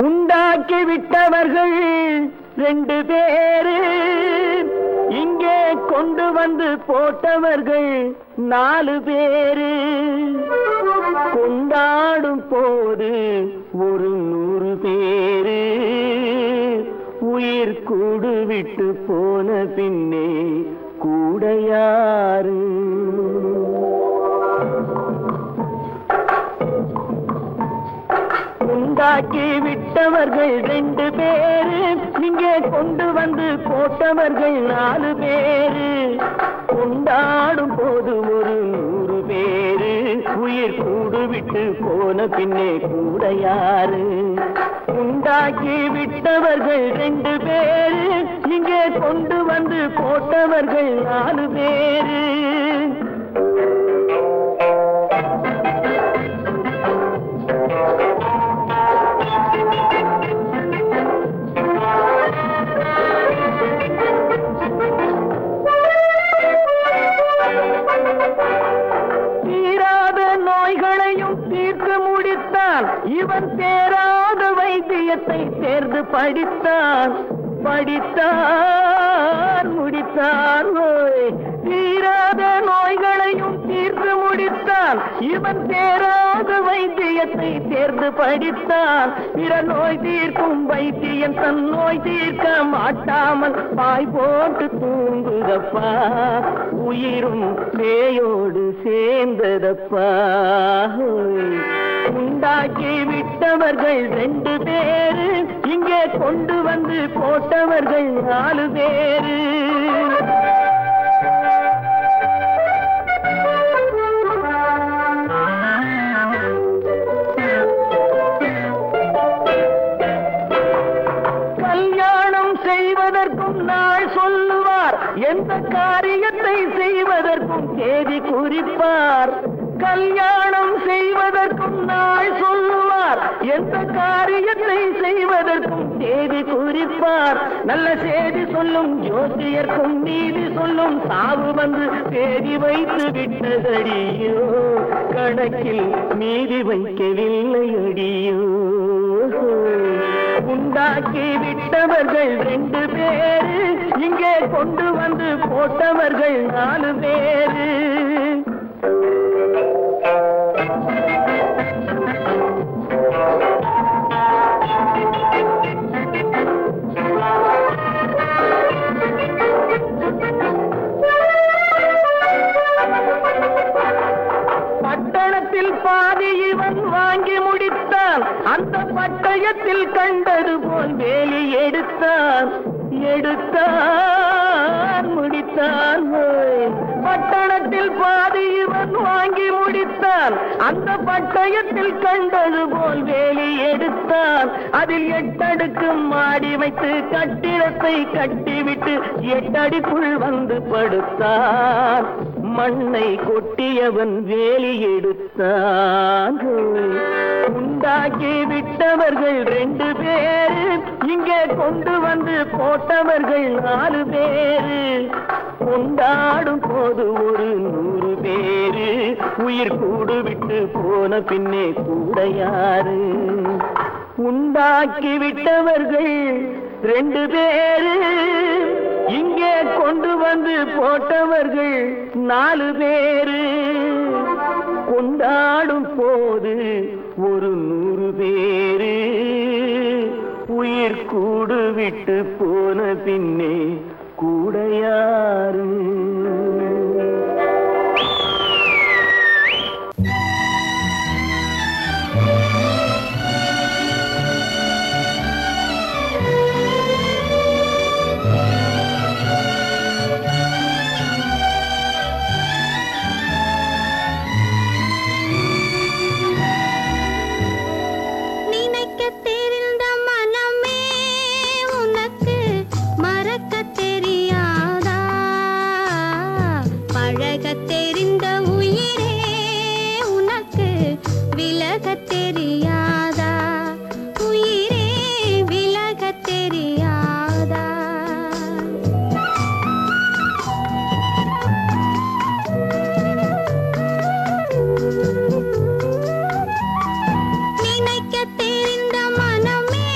உண்டாக்கி விட்டவர்கள் 2 பேரு, இங்கே கொண்டு வந்து போட்டவர்கள் 4 பேரு. கொண்டாடும் போது ஒரு 100 பேரு, உயிர் கூடு விட்டு போன பின்னே கூட யாரு? உண்டாக்கி விட்டவர்கள் 2 பேரு, இங்கே கொண்டு வந்து போட்டவர்கள் 4 பேரு. கொண்டாடும் போது ஒரு 100 பேரு, உயிர் கூடு விட்டு போன பின்னே கூட யாரு? உண்டாக்கி விட்டவர்கள் 2 பேரு, இங்கே கொண்டு வந்து போட்டவர்கள் 4 பேரு. இவன் தேராத வைத்தியத்தை தேர்ந்து படித்தான் முடித்தான். தீராத நோய்களையும் தீர்த்து முடித்தான். இவன் தேராத வைத்தியத்தை தேர்ந்து படித்தான். பிற நோய் தீர்க்கும் வைத்தியன் தன் நோய் தீர்க்க மாட்டாமல் பாய் போட்டு தூங்குதப்பா, உயிரும் பேயோடு சேர்ந்ததப்பா. உண்டாக்கி விட்டவர்கள் 2 பேரு, இங்கே கொண்டு வந்து போட்டவர்கள் 4 பேரு. கல்யாணம் செய்வதற்கும் நாள் சொல்லுவார், எந்த காரியத்தை செய்வதற்கும் தேதி குறிப்பார். கல்யாணம் செய்வதற்கும் நாள் சொல்லுவார், எந்த காரியத்தை செய்வதற்கும் தேதி குறிப்பார். நல்ல செய்தி சொல்லும் ஜோசியர்க்கும் நீதி சொல்லும் சாவு வந்து தேதி வைத்து விட்டதடியோ, கணக்கில் மீதி வைக்கவில்லை அடியோ. உண்டாக்கி விட்டவர்கள் 2 பேரு, இங்கே கொண்டு வந்து போட்டவர்கள் 4 பேரு. பட்டணத்தில் பாதி இவன் வாங்கி முடித்தான், அந்த பட்டயத்தில் கண்டது போல் வேலி எடுத்தான் முடித்தான். பட்டணத்தில் பாதி இவன் வாங்கி முடித்தான், அந்த பட்டயத்தில் கண்டது போல் வேலி எடுத்தான். அதில் 8 அடுக்கு மாடி வைத்து கட்டிடத்தை கட்டிவிட்டு 8 அடிக்குள் வந்து படுத்தான். மண்ணை கொட்டியவன் வேலி எடுத்தான். உண்டாக்கி விட்டவர்கள் 2 பேரு, இங்கே கொண்டு வந்து போட்டவர்கள் 4 பேரு. கொண்டாடும் போது ஒரு 100 பேரு, உயிர் கூடு விட்டு போன பின்னே கூட யாரு? உண்டாக்கி விட்டவர்கள் 2 பேரு, இங்கே கொண்டு வந்து போட்டவர்கள் 4 பேரு. கொண்டாடும் போது ஒரு 100 பேரு, உயிர் கூடு விட்டு போன பின்னே கூட யாரு? தெரிந்த மனமே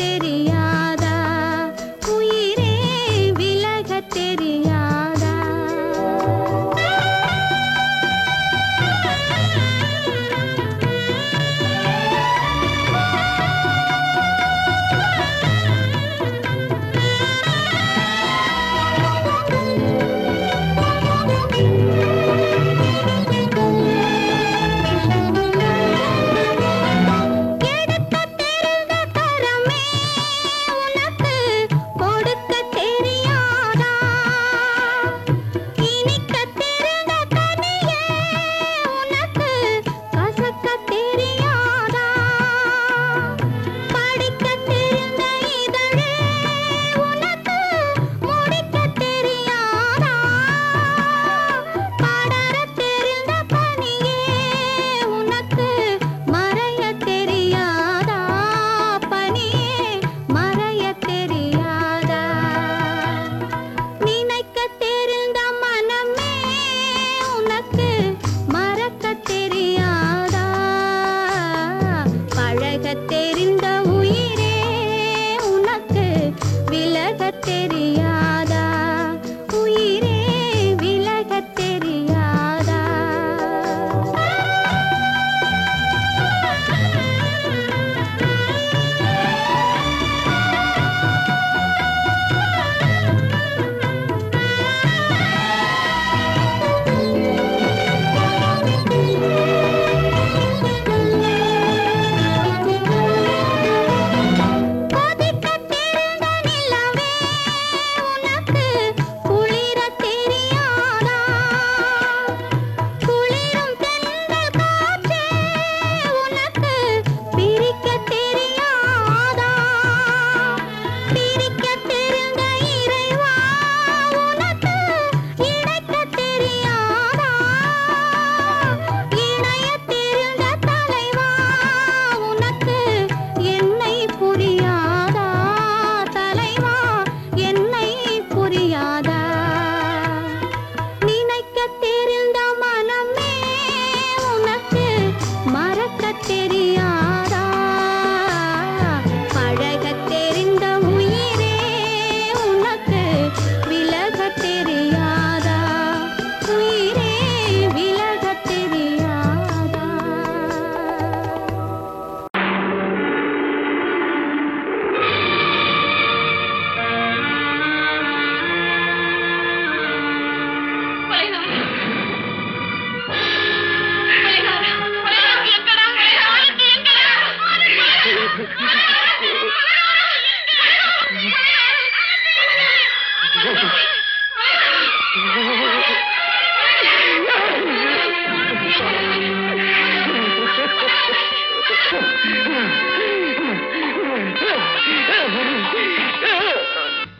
தெரியாதா உயிரே விலக தெரியாதா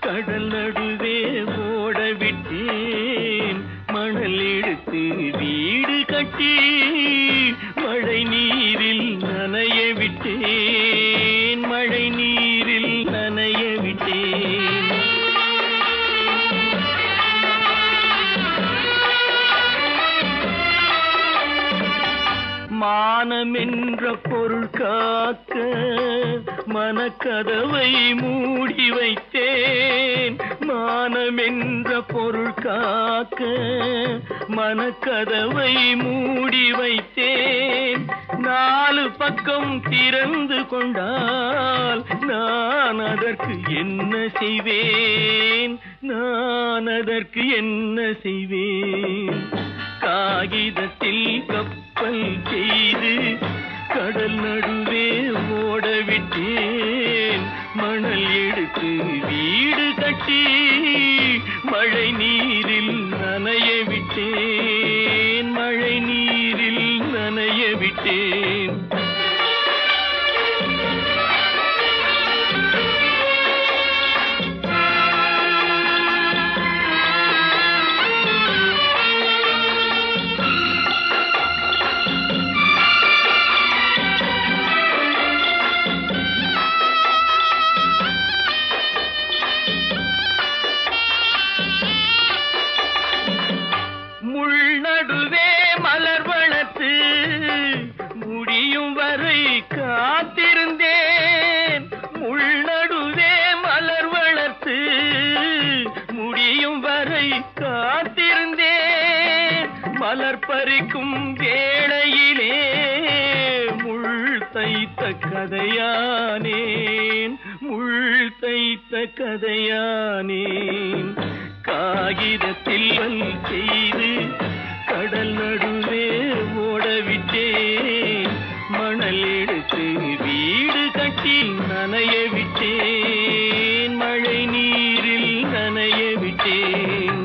கடல் நடுவே ஓட விட்டேன் மணல் எடுத்து வீடு கட்டி மழை நீரில் நனைய விட்டேன் மழை நீரில் நனைய விட்டேன் மானம் என்ற பொருள் காக்க மனக்கதவை மூடி வைத்தேன் மானம் என்ற பொருள் காக்க மனக்கதவை மூடி வைத்தேன் நாலு பக்கம் திறந்து கொண்டால் நான் அதற்கு என்ன செய்வேன் நான் அதற்கு என்ன செய்வேன் காகிதத்தில் கப்பல் செய்து கடல் நடுவே ஓட விட்டேன் மணல் எடுத்து வீடு கட்டி மழை நீரில் நனைய விட்டேன் மழை நீரில் நனைய விட்டேன் மலர் பறிக்கும் வேளையிலே முள் தைத்த கதையானேன், முள் தைத்த கதையானேன். காகிதத்தில் வல் செய்து கடல் நடுவே ஓடவிட்டேன், மணல் எடுத்து வீடு கட்டி நனைய விட்டேன், மழை நீரில் நனைய விட்டேன்.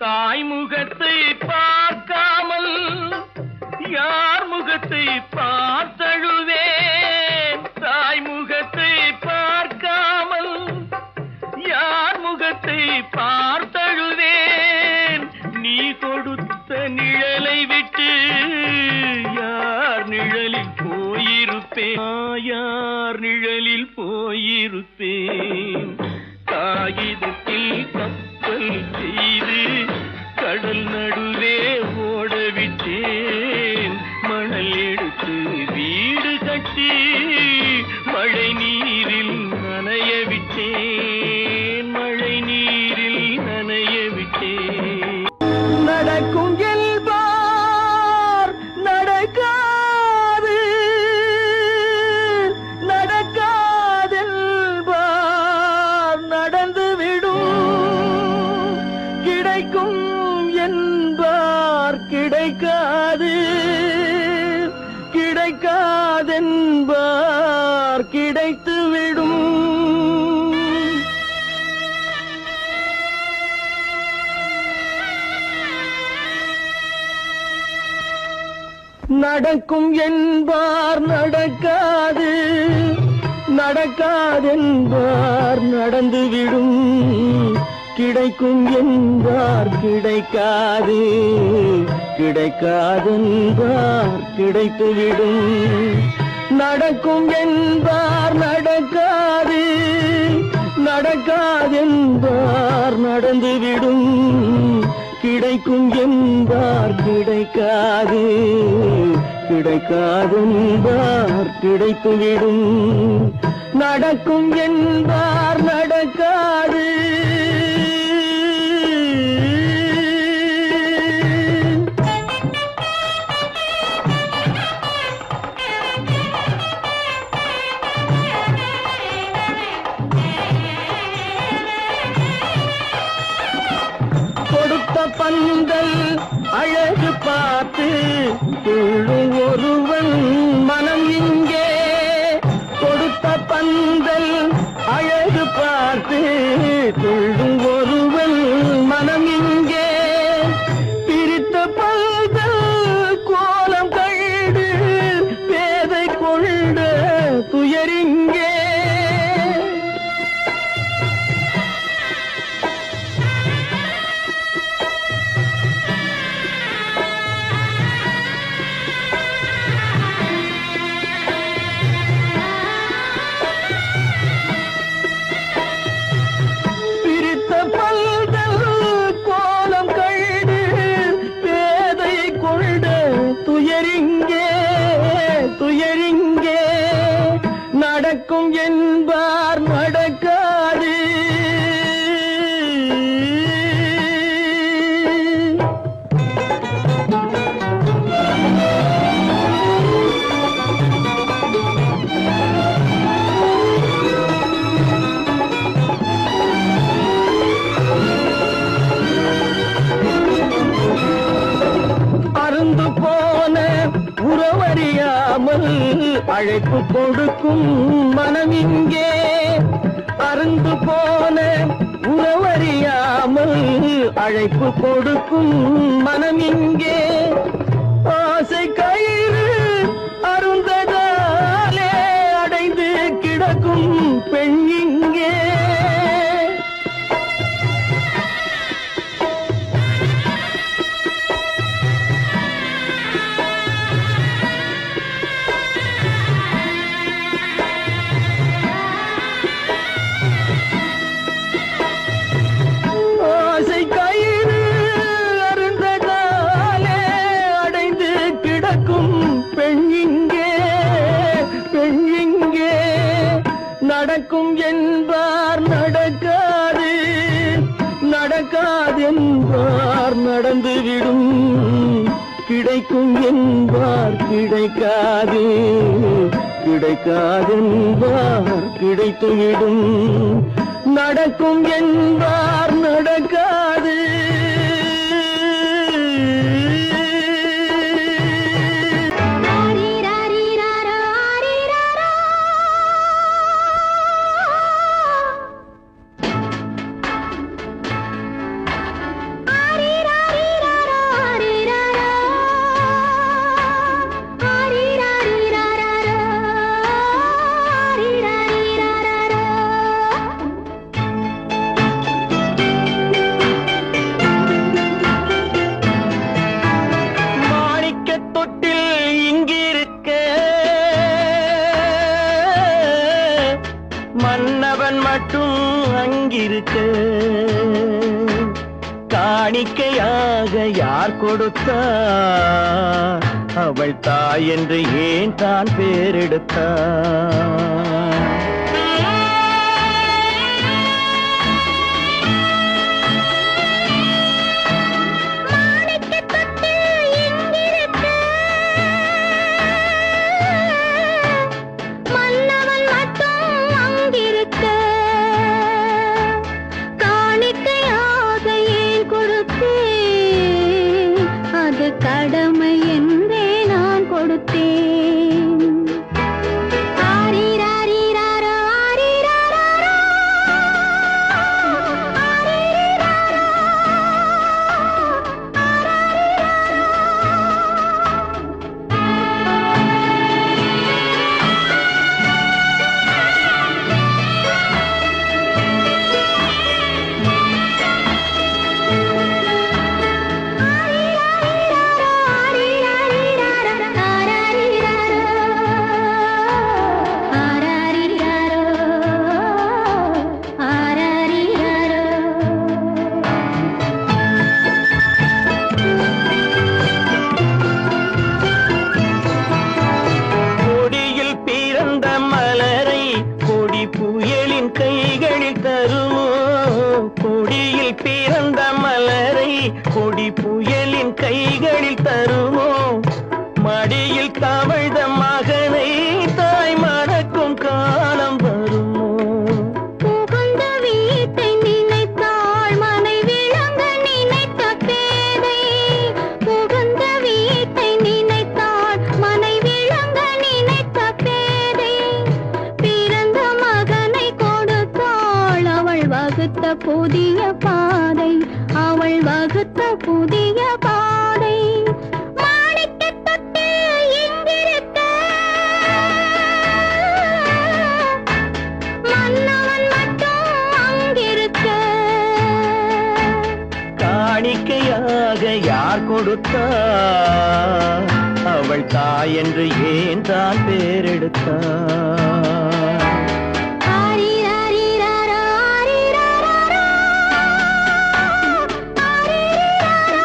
தாய்முகத்தை பார்க்காமல் யார் முகத்தை பார்த்தழுவேன், தாய்முகத்தை பார்க்காமல் யார் முகத்தை பார்த்தழுவேன். நீ கொடுத்த நிழலை விட்டு யார் நிழலில் போயிருப்பேன், யார் நிழலில் போயிருப்பேன். காகிதத்தில் கப்பல் செய்து கடல் நடுவே ஓடவிட்டேன், மணல் எடுத்து வீடு கட்டி மழை நீரில் நனைய விட்டேன், மழை நீரில் நனைய விட்டேன். நடக்கும் என்பார் நடக்காது, நடக்காதென்பார் நடந்துவிடும், கிடைக்கும் என்பார் கிடைக்காது, கிடைக்காதென்பார் கிடைத்துவிடும். நடக்கும் என்பார் நடக்காது, நடக்காதென்பார் நடந்துவிடும், கிடைக்கும் என்பார் கிடைக்காது, கிடைக்காதென்பார் கிடைத்துவிடும். நடக்கும் என்பார் நடக்காது, நடக்காதென்பார் நடந்துவிடும், கிடைக்கும் என்பார் கிடைக்காது, கிடைக்காதென்பார் கிடைத்துவிடும். நடக்கும் என்பார் நடக்காது. கொடுத்த பந்தல் அழகு பார்த்து துள்ளும் ஒருவன் மனம் இங்கே, கொடுத்த பந்தல் அழகு பார்த்து துள்ளும் ஒருவன் மனம் இங்கே. பிரித்த பந்தல் கோலம் கண்டு பேதை கொண்ட துயரிங்கே. துயரிங்கே, துயரிங்கே. நடக்கும் என்பார் நடக்காது. அருந்து போன உறவறியாமல் அழைப்பு கொடுக்கும் மனம் இங்கே, அருந்து போன உறவறியாமல் அழைப்பு கொடுக்கும் மனம் இங்கே. ஆசை கயிறு அருந்ததாலே அடைந்து கிடக்கும் பெண் இங்கே. நடந்துவிடும். கிடைக்கும் என்பார் கிடைக்காது, கிடைக்காதென்பார் கிடைத்துவிடும். நடக்கும் என்பார் நடக்காது. மன்னவன் மட்டும் அங்கிருக்க, காணிக்கையாக யார் கொடுத்தார்? அவள் தாய் என்று ஏன் தான் பேரெடுத்தார்? கடமை என்றே நான் கொடுத்தேன். ஆரிராரிராரோ, ஆரிராரோ, ஆரிராரோ, புயலின் கைகளில் தருமோ? கொடியில் பிறந்த மலரை கொடி புயலின் கைகளில் தருமோ? மடியில் தவழ்ந்த மகனை தாய் மறக்கும் காலம் வருமோ? புகுந்த வீட்டை நினைத்தாள் மனை விளங்க நினைத்த பேதை. புகுந்த வீட்டை நினைத்தாள் மனை விளங்க நினைத்த பேதை. பிறந்த மகனை கொடுத்தாள் அவள் வகுத்த புதிய பாதை, அவள் வகுத்த புதிய பாதை. மாணிக்கத் தொட்டில் இங்கிருக்க, மன்னவன் மட்டும் அங்கிருக்க. காணிக்கையாக யார் கொடுத்தார்? அவள் தாய் என்று ஏன் தான் பேரெடுத்தார்? ஆரிராரிராரோ, ஆரிராரோ, ஆரிராரோ,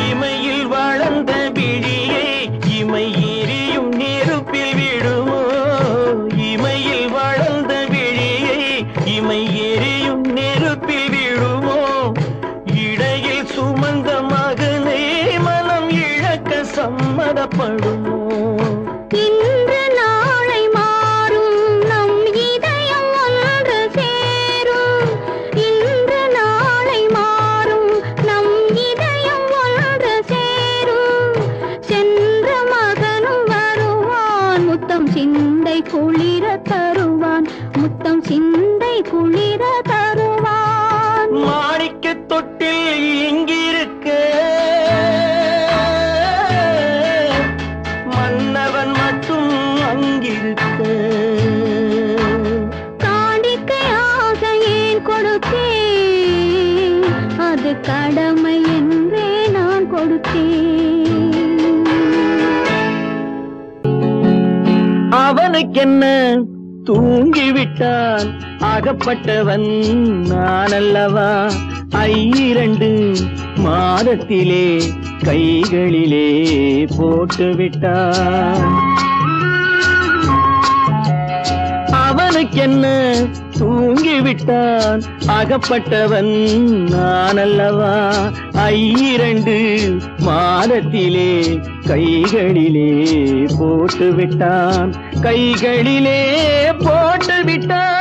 இமையில் வளர்ந்த விழியை இமை எரியும் நெருப்பில் விடுமோ? இமையில் வளர்ந்த விழியை இமை எரியும் நெருப்பில் விடுமோ? இடையில் சுமந்த மகனை மனம் இழக்க சம்மதப்படுமோ? இன்று நாளை மாறும் நம் இதயம் ஒன்று சேரும். இன்று நாளை மாறும் நம் இதயம் ஒன்று சேரும். சென்ற மகனும் வருவான், முத்தம் சிந்தை குளிர தருவான், முத்தம் சிந்தை குளிர தருவான். மாணிக்கத் தொட்டில் இங்கிருக்க, மன்னவன் மட்டும் அங்கிருக்க. காணிக்கை கொடுத்தேன், அது கடமை என்றே நான் கொடுத்தேன். அவனுக்கென்ன தூங்கிவிட்டான், அகப்பட்டவன் நான் அல்லவா. 2 மாதத்திலே கைகளிலே போட்டுவிட்டான். அவனுக்கென்ன தூங்கிவிட்டான், அகப்பட்டவன் நான் அல்லவா. 2 மாதத்திலே கைகளிலே போட்டுவிட்டான், கைகளிலே போட்டுவிட்டான்.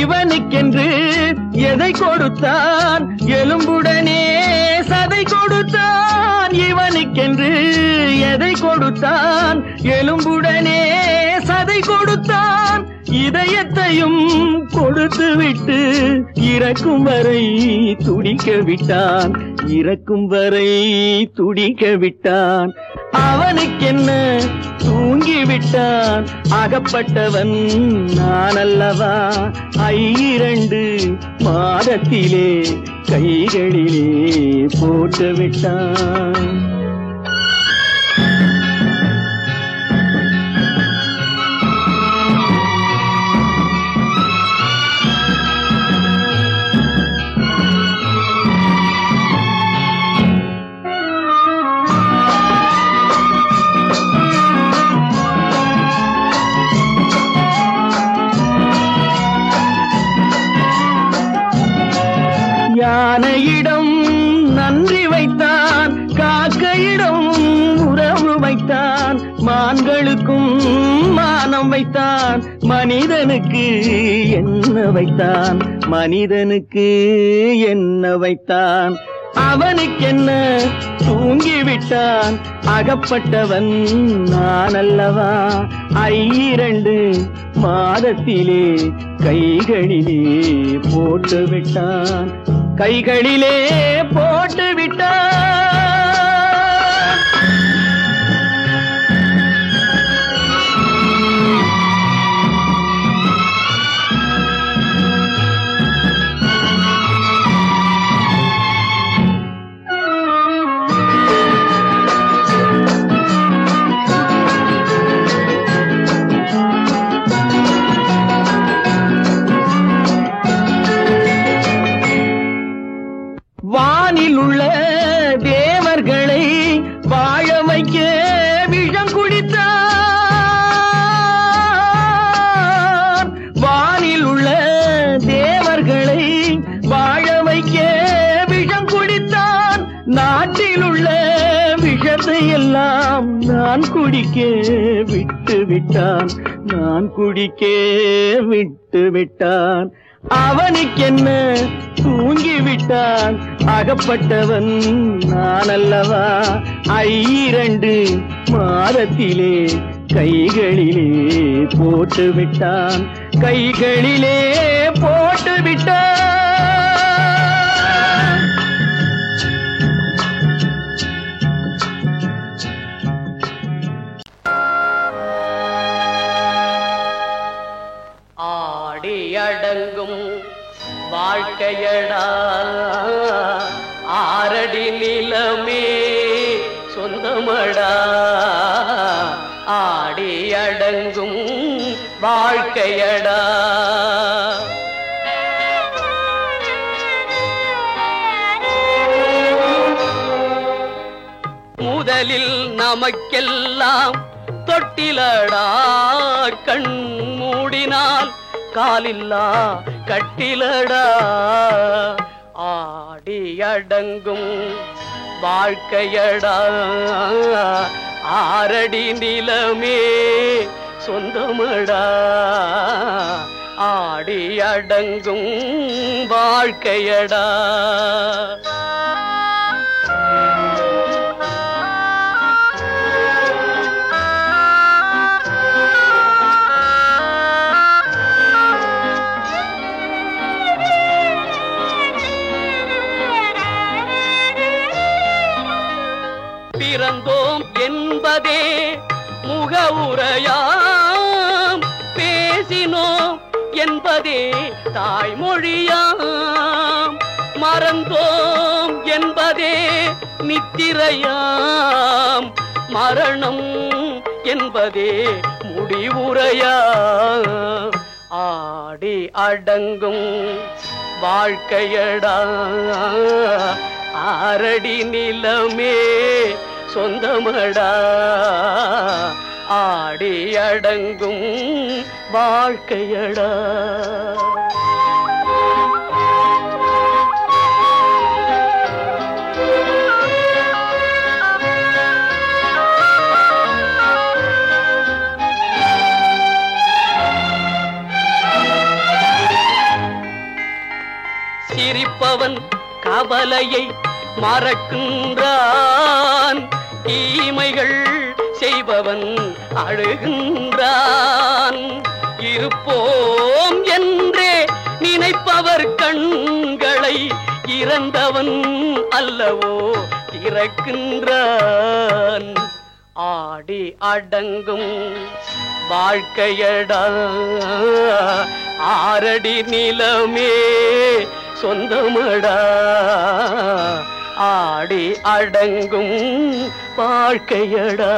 இவனுக்கென்று எதை கொடுத்தான், எலும்புடனே சதை கொடுத்தான். இவனுக்கென்று எதை கொடுத்தான், எலும்புடனே சதை கொடுத்தான். இதயத்தையும் கொடுத்து விட்டு இறக்கும் வரை துடிக்க விட்டான், இறக்கும் வரை துடிக்க விட்டான். அவனுக்கென்ன தூங்கிவிட்டான், அகப்பட்டவன் நான் அல்லவா. 2 மாதத்திலே கைகளிலே போட்டுவிட்டான். யானையிடம் நன்றி வைத்தான், காக்கையிடம் உறவு வைத்தான். மான்களுக்கும் மானம் வைத்தான், மனிதனுக்கு என்ன வைத்தான், மனிதனுக்கு என்ன வைத்தான். அவனுக்கென்ன தூங்கிவிட்டான், அகப்பட்டவன் நான் அல்லவா. 2 மாதத்திலே கைகளிலே போட்டுவிட்டான், கைகளிலே போட்டுவிட்டான். வானில் உள்ள தேவர்களை வாழ வைக்க விஷம் குடித்தான். வானில் உள்ள தேவர்களை வாழ வைக்க விஷம் குடித்தான். நாட்டில் உள்ள விஷத்தை எல்லாம் நான் குடிக்க விட்டு விட்டான், நான் குடிக்க விட்டு விட்டான். அவனுக்கென்ன தூங்கிவிட்டான், அகப்பட்டவன் நான் அல்லவா. 2 மாதத்திலே கைகளிலே போட்டுவிட்டான், கைகளிலே போட்டுவிட்டான். அடங்கும் வாழ்க்கையடா, 6 அடி நிலமே சொந்தமடா. ஆடி அடங்கும் வாழ்க்கையடா. முதலில் நமக்கெல்லாம் தொட்டிலடா, கண் மூடினால் காலில்லா கட்டிலடா. ஆடி அடங்கும் வாழ்க்கையடா, 6 அடி நிலமே சொந்தமடா. ஆடி அடங்கும் வாழ்க்கையடா. பிறந்தோம் என்பதே முகவுரையாம், பேசினோம் என்பதே தாய்மொழியாம், மறந்தோம் என்பதே நித்திரையாம், மரணம் என்பதே முடிவுரையாம். ஆடி அடங்கும் வாழ்க்கையடா, ஆரடி நிலமே சொந்தமடா. ஆடி அடங்கும் வாழ்க்கையடா. சிரிப்பவன் கவலையை மறக்கின்றான், தீமைகள் செய்பவன் அழுகின்றான். இருப்போம் என்றே நினைப்பவர் கண்களை இறந்தவன் அல்லவோ திறக்கின்றான். ஆடி அடங்கும் வாழ்க்கையடா, ஆரடி நிலமே சொந்தமடா. ஆடி அடங்கும் வாழ்க்கையடா.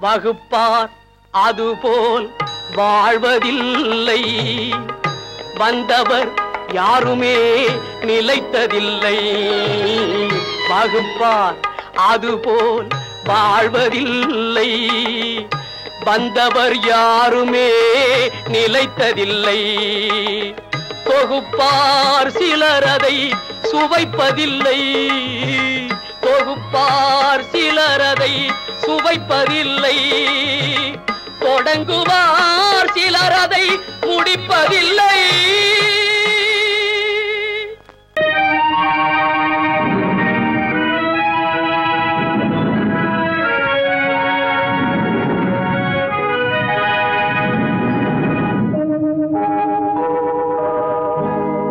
வகுப்பார் அதுபோல் வாழ்வதில்லை, வந்தவர் யாருமே நிலைத்ததில்லை. வகுப்பார் அதுபோல் வாழ்வதில்லை, வந்தவர் யாருமே நிலைத்ததில்லை. தொகுப்பார் சிலர் அதை சுவைப்பதில்லை, தொகுப்பார் சிலர் அதை சுவைப்பதில்லை. தொடங்குவார் சிலர் அதை முடிப்பதில்லை.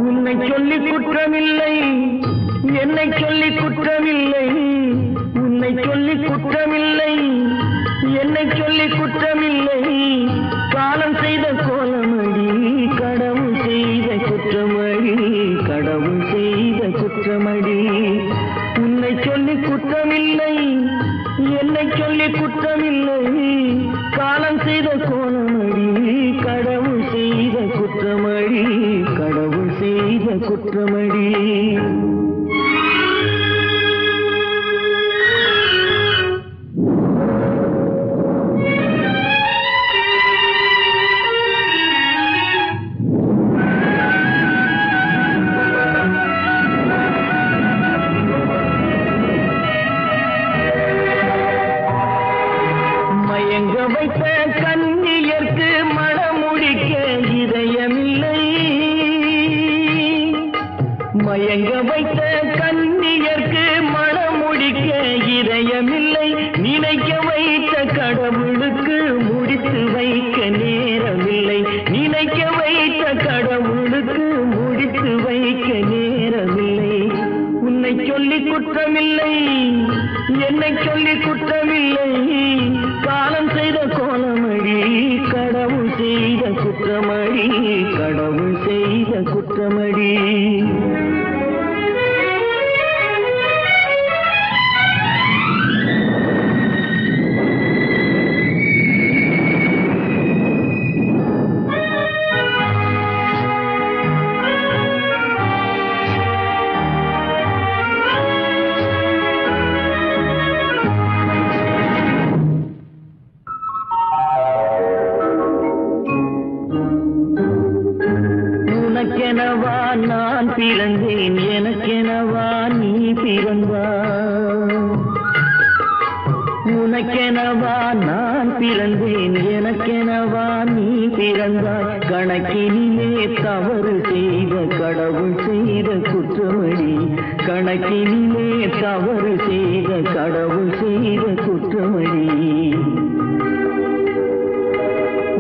உன்னை சொல்லி குற்றமில்லை, என்னை சொல்லி குற்றமில்லை, உன்னை சொல்லி குற்றமில்லை, என்னை சொல்லி குற்றமில்லை. காலம் செய்த கோலமடி, கடவுள் செய்த குற்றமடி, கடவுள் செய்த குற்றமடி. உன்னை சொல்லி குற்றமில்லை, என்னை சொல்லி குற்றமில்லை. காலம் செய்த கோலமடி, கடவுள் செய்த குற்றமடி, கடவுள் செய்த குற்றமடி. மயங்க வைத்த கன்னியர்க்கு மணமுடிக்க இதயமில்லை, மயங்க வைத்த கன்னியர்க்கு மணமுடிக்க இதயமில்லை. நினைக்க வைத்த கடவுளுக்கு முடித்து வைக்க நேரமில்லை, நினைக்க வைத்த கடவுளுக்கு முடித்து வைக்க நேரமில்லை. உன்னை சொல்லி குற்றமில்லை, என்னை சொல்லி குற்றமில்லை. காலம் செய்த கோலமடி, கடவுள் செய்த குற்றமடி, கடவுள் செய்த குற்றமடி. பிறந்தேன் எனக்கெனவா நீ பிறந்தாய் உனக்கெனவா நான் பிறந்தேன் எனக்கெனவா நீ பிறந்தாய் கணக்கினிலே தவறு செய்த கடவுள் செய்த குற்றமடி கணக்கினிலே தவறு செய்த கடவுள் செய்த குற்றமடி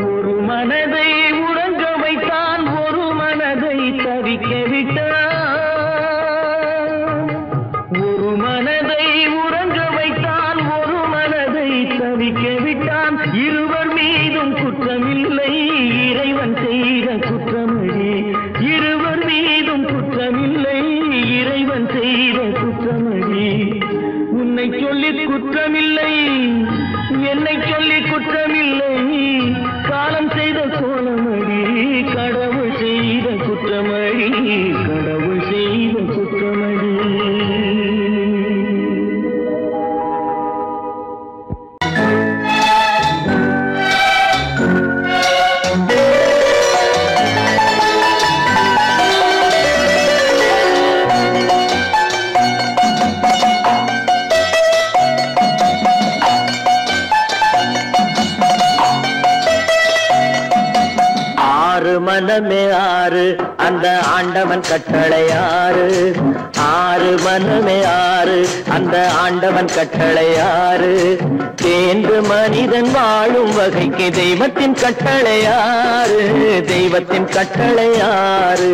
ஒரு மனதை உறங்க வைத்தான் ஒரு மனதை தவிக்க விட்டான் ஒரு மனதை உறங்க வைத்தான் ஒரு மனதை தவிக்க விட்டான் இருவர் மீதும் குற்றமில்லை இறைவன் செய்த குற்றமடி இருவர் மீதும் குற்றமில்லை இறைவன் செய்த குற்றமடி உன்னை சொல்லி குற்றமில்லை என்னை சொல்லி குற்றமில்லை காலம் செய்த கோலமடி கடவுள் செய்த குற்றமடி கடவுள் செய்த குற்றமடி மனமே ஆறு அந்த ஆண்டவன் கட்டளை ஆறு ஆறு மனமே ஆறு அந்த ஆண்டவன் கட்டளை ஆறு தேர்ந்து மனிதன் வாழும் வகைக்கு தெய்வத்தின் கட்டளை ஆறு தெய்வத்தின் கட்டளை ஆறு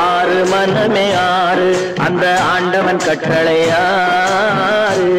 ஆறு மனமே ஆறு அந்த ஆண்டவன் கட்டளை ஆறு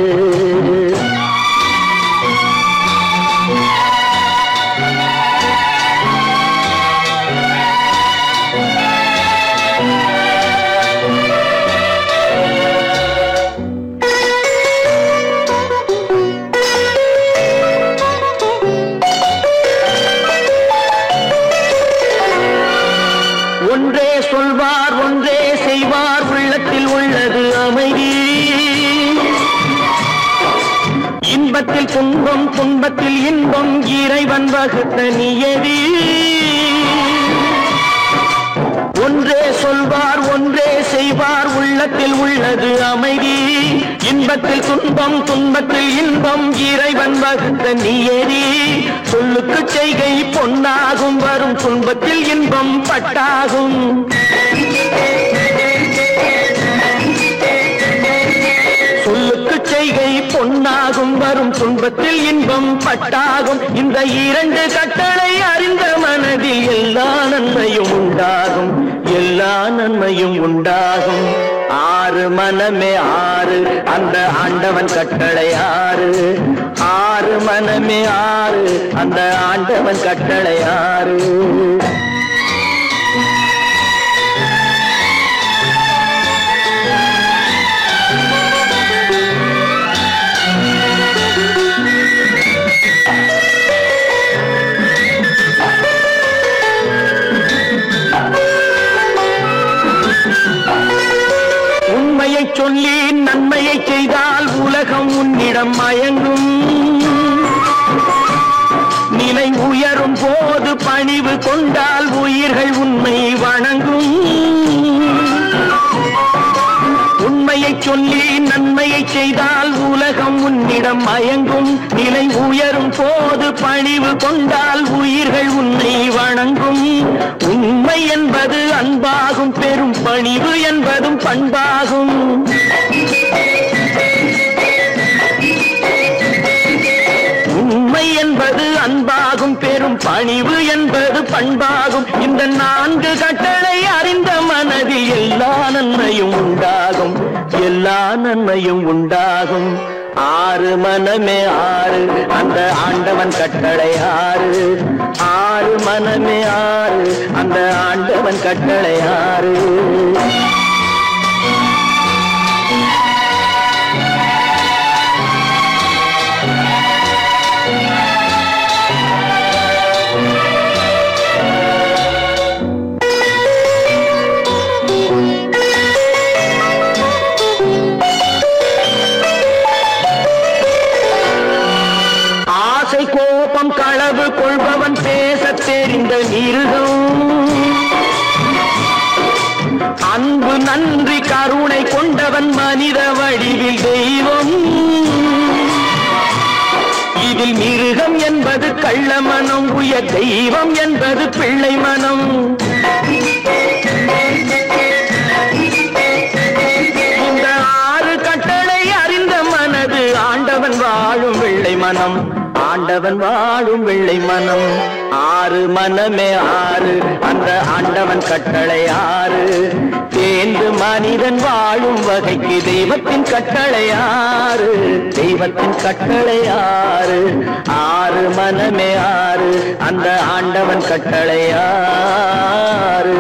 ஒன்றே சொல்வார் ஒன்றே செய்வார் உள்ளத்தில் உள்ளது அமைதி இன்பத்தில் துன்பம் துன்பத்தில் இன்பம் இறைவன் வகுத்த நியதி ஒன்றே சொல்வார் ஒன்றே செய்வார் உள்ளத்தில் உள்ளது அமைதி இன்பத்தில் துன்பம் துன்பத்தில் இன்பம் இறைவன் வகுத்த நியதி சொல்லுக்கு செய்கை பொன்னாகும் வரும் துன்பத்தில் இன்பம் பட்டாகும் சொல்லுக்கு செய்கை பொன்னாகும் வரும் துன்பத்தில் இன்பம் பட்டாகும் இந்த இரண்டு கட்டளை அறிந்த மனதில் எல்லா நன்மையும் உண்டாகும் எல்லா நன்மையும் உண்டாகும் ஆறு மனமே ஆறு அந்த ஆண்டவன் கட்டளை ஆறு ஆறு மனமே ஆறு அந்த ஆண்டவன் கட்டளை ஆறு உண்மையை சொல்லி நன்மையை செய்தால் உலகம் உன்னிடம் மயங்கும் நிலை உயரும் போது பணிவு கொண்டால் உயிர்கள் உண்மை வணங்கும் உண்மையை சொல்லி நன்மையை செய்தால் உலகம் உன்னிடம் மயங்கும் நிலை உயரும் போது பணிவு கொண்டால் உயிர்கள் உன்னை வணங்கும் உண்மை என்பது அன்பாகும் பெரும் பணிவு என்பதும் பண்பாகும் உண்மை என்பது அன்பாகும் பெரும் பணிவு என்பது பண்பாகும் இந்த நான்கு கட்டளை அறிந்த மனதில் எல்லா நன்மையும் உண்டாகும் எல்லா நன்மையும் உண்டாகும் ஆறு மனமே ஆறு அந்த ஆண்டவன் கட்டளை ஆறு ஆறு மனமே ஆறு அந்த ஆண்டவன் கட்டளை ஆறு கோபம் களவு கொள்பவன் பேச தெரிந்த மிருகம் அன்பு நன்றி கருணை கொண்டவன் மனித வடிவில் தெய்வம். இதில் மிருகம் என்பது கள்ள மனம், உயர் தெய்வம் என்பது பிள்ளை மனம். இந்த 6 கட்டளை அறிந்த மனது ஆண்டவன் வாழும் வெள்ளை மனம், ஆண்டவன் வாழும் வெள்ளை மனம். 6 மனமே 6, அந்த ஆண்டவன் கட்டளை 6. சேர்ந்து மனிதன் வாழும் வகைக்கு தெய்வத்தின் கட்டளை 6, தெய்வத்தின் கட்டளை 6. 6 மனமே 6, அந்த ஆண்டவன் கட்டளை 6.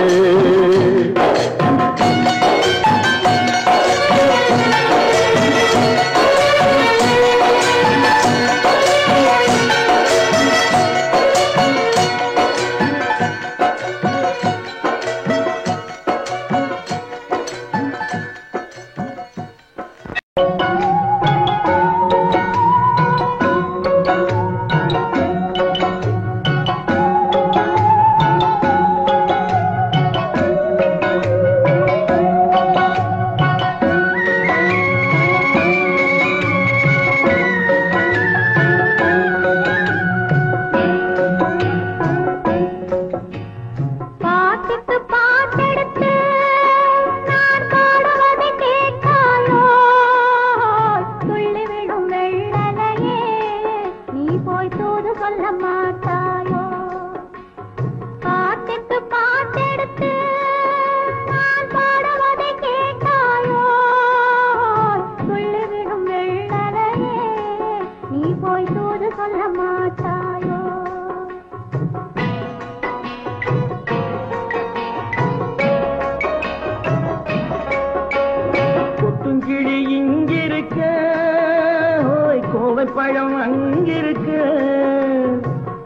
பழம் அங்கிருக்க,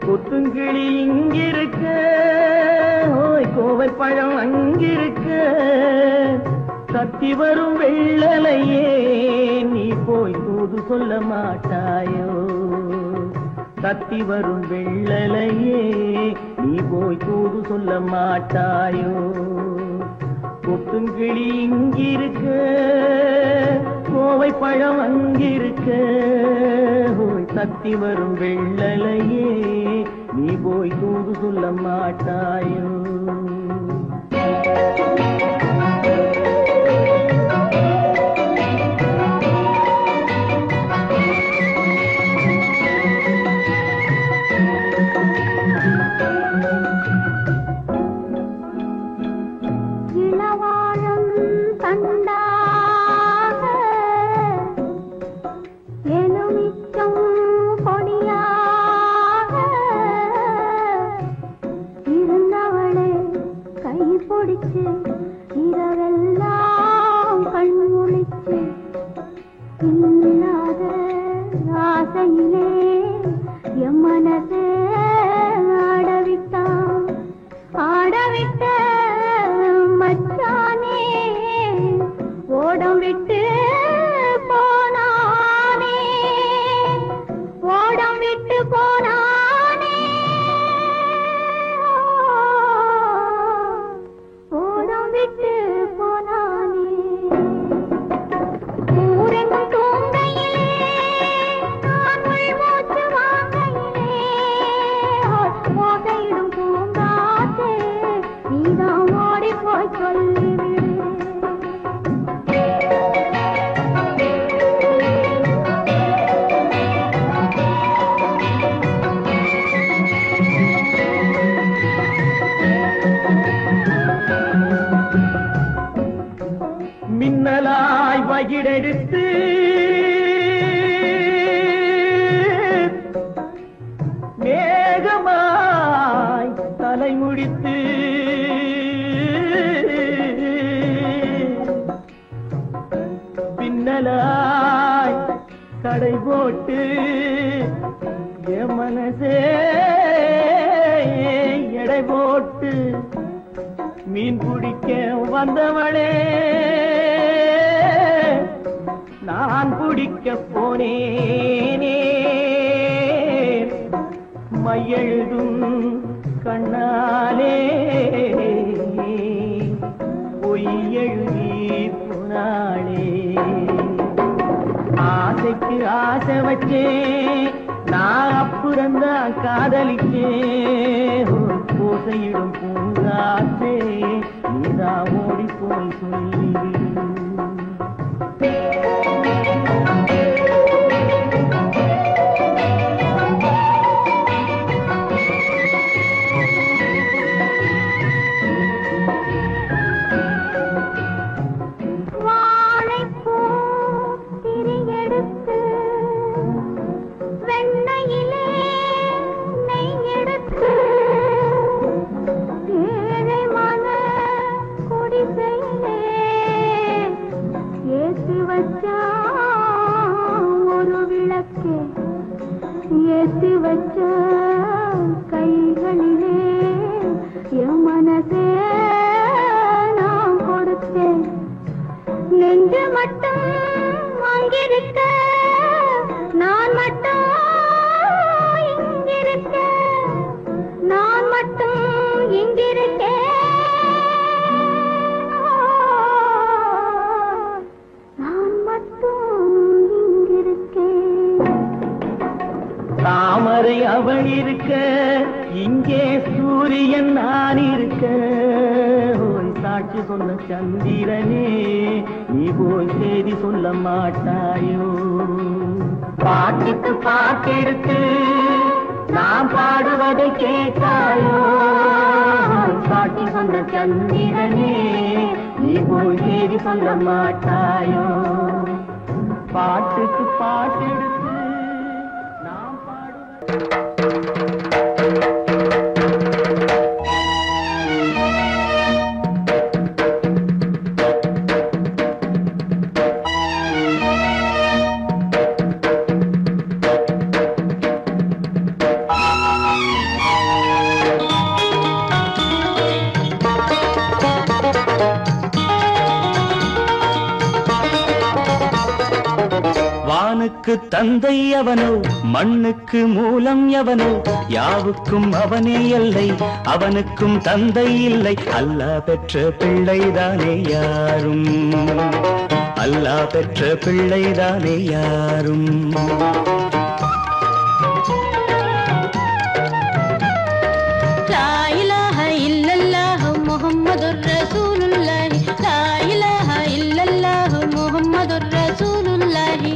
கொத்துங்கிளி இங்கிருக்க, ஓய் கோவை பழம் அங்கிருக்க. தத்தி வரும் வெள்ளலையே நீ போய் தூது சொல்ல மாட்டாயோ, தத்தி வரும் வெள்ளலையே நீ போய் தூது சொல்ல மாட்டாயோ. கொத்துங்கிளி இங்கிருக்க, கோவை பழம் அங்கிருக்க, தத்தி வரும் வெள்ளலையே நீ போய் தூது சொல்ல மாட்டாயோ. இரவெல்லாம் கண்முழிச்சு இல்லாத ஆசையிலே என் மனசே ஆடவிட்டான், ஆடவிட்ட மச்சானே ஓடம் விட்டு போனானே, ஓடம் விட்டு போனானே. மின்னலாய் வகிடெடுத்து மேகமாய் தலை முடித்து பின்னலாய் கடை போட்டு என் மனசே எடை போட்டு மீன் பிடிக்க வந்தவளே நான் பிடிக்க போனேனே. மையெழுதும் கண்ணாலே பொய்ய உனக்கு ஆசை வச்சேன், நான் அப்புறந்தான் காதலிச்சேன். பூசையிடும் பூங்காற்றே நீதான் ஓடி போய் சொல்லிவிடு. ஏத்தி வச்ச கைகளிலே என் மனசே நான் கொடுத்தேன். நெஞ்சு மட்டும் அங்கிருக்க, நான் மட்டும் இங்கிருக்க, நான் மட்டும் இங்கிருக்கேன், நான் மட்டும் இங்கிருக்கேன். தாமரை அவள் இருக்க, இங்கே சூரியன் நான் இருக்க. சாட்சி சொன்ன சந்திரனே, நீ போய் செய்தி சொல்ல மாட்டாயோ? பாட்டுக்கு பாட்டெடுத்து நான் பாடுவதை கேட்டாயோ? சாட்சி சொன்ன சந்திரனே, நீ போய் செய்தி சொல்ல மாட்டாயோ? பாட்டுக்கு பாட்டெடுத்து வானுக்கு தந்தை அவனோ, மண்ணுக்கு மூலம் எவனோ, யாவுக்கும் அவனே எல்லை, அவனுக்கும் தந்தை இல்லை. அல்லாஹ் பெற்ற பிள்ளைதானே யாரும், அல்லாஹ் பெற்ற பிள்ளைதானே யாரும். லா இலாஹ இல்லல்லாஹ் முஹம்மதுர் ரசூலுல்லாஹ், லா இலாஹ இல்லல்லாஹ் முஹம்மதுர் ரசூலுல்லாஹ்.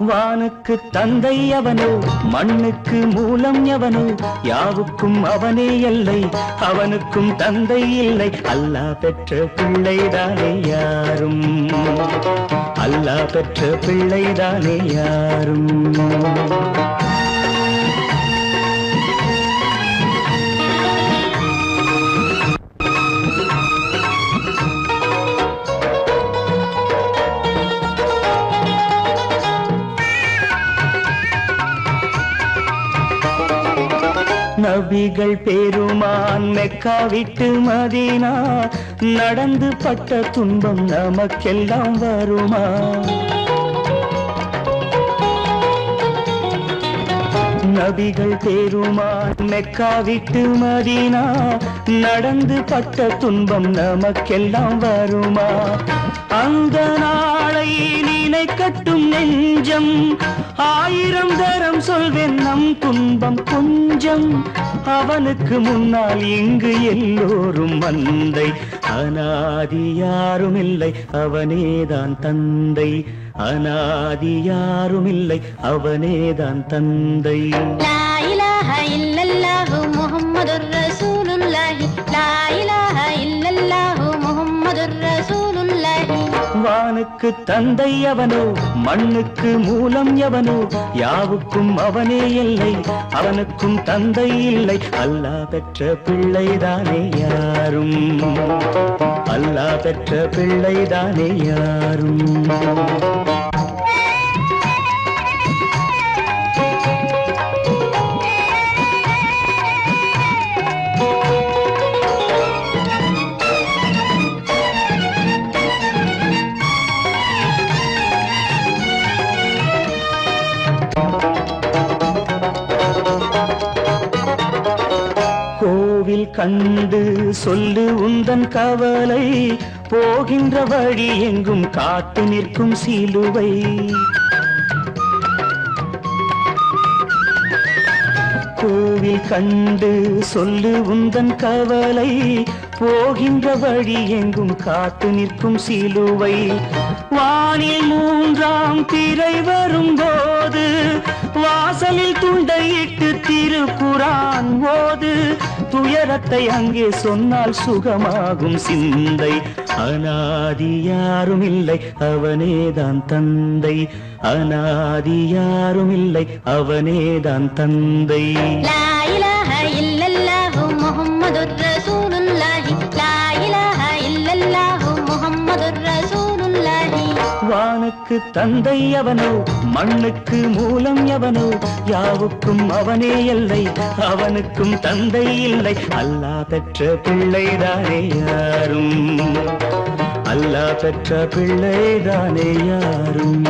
வானுக்கு தந்தை அவனோ, மண்ணுக்கு மூலம் எவனோ, யாவுக்கும் அவனே எல்லை, அவனுக்கும் தந்தை இல்லை. அல்லாஹ் பெற்ற பிள்ளைதானே யாரும், அல்லாஹ் பெற்ற பிள்ளைதானே யாரும். நபிகள் பெருமான் மெக்கா விட்டு மதீனா, நடந்து பட்ட துன்பம் நமக்கெல்லாம் வருமா? நபிகள் பெருமான் மெக்கா விட்டு மதீனா, நடந்து பட்ட துன்பம் நமக்கெல்லாம் வருமா? அந்த நாளை நினைக்கட்டும் நெஞ்சம், ஆயிரம் தரம் சொல்வேன் நம் துன்பம் கொஞ்சம். அவனுக்கு முன்னால் இங்கு எல்லோரும் மந்தை, அநாதி யாரும் இல்லை அவனேதான் தந்தை, அநாதி யாரும் இல்லை அவனேதான் தந்தை. லா இலாஹ இல்லல்லாஹ் முஹம்மதுர் ரசூலுல்லாஹ், லா இலாஹ இல்லல்லாஹ் முஹம்மதுர் ரசூலுல்லாஹ். வானுக்கு தந்தை அவனோ, மண்ணுக்கு மூலம் எவனோ, யாவுக்கும் அவனே எல்லை, அவனுக்கும் தந்தை இல்லை. அல்லாஹ் பெற்ற பிள்ளைதானே யாரும், அல்லாஹ் பெற்ற பிள்ளைதானே யாரும். கோவில் கண்டு சொல்லு உந்தன் கவலை, போகின்ற வழி எங்கும் காத்து நிற்கும் சிலுவை. கோவில் கண்டு சொல்லு உந்தன் கவலை போகின்ற வழி எங்கும் காத்து நிற்கும் சிலுவை வானில் மூன்றாம் பிறை வரும்போது வாசலில் துண்டையிட்டு திருக்குரான் ஓது துயரத்தை அங்கே சொன்னால் சுகமாகும் சிந்தை அநாதி யாரும் இல்லை அவனேதான் தந்தை அநாதி யாரும் இல்லை அவனேதான் தந்தை லா இலாஹ இல்லல்லாஹு முஹம்மதுர் ரசூலுல்லாஹி லா இலாஹ இல்லல்லாஹு முஹம்மதுர் ரசூலுல்லாஹி வானுக்கு தந்தை அவனோ மண்ணுக்கு மூலம் எவனோ யாவுக்கும் அவனே இல்லை அவனுக்கும் தந்தை இல்லை அல்லாஹ் பெற்ற பிள்ளைதானே யாரும் அல்லாஹ் பெற்ற பிள்ளைதானே யாரும்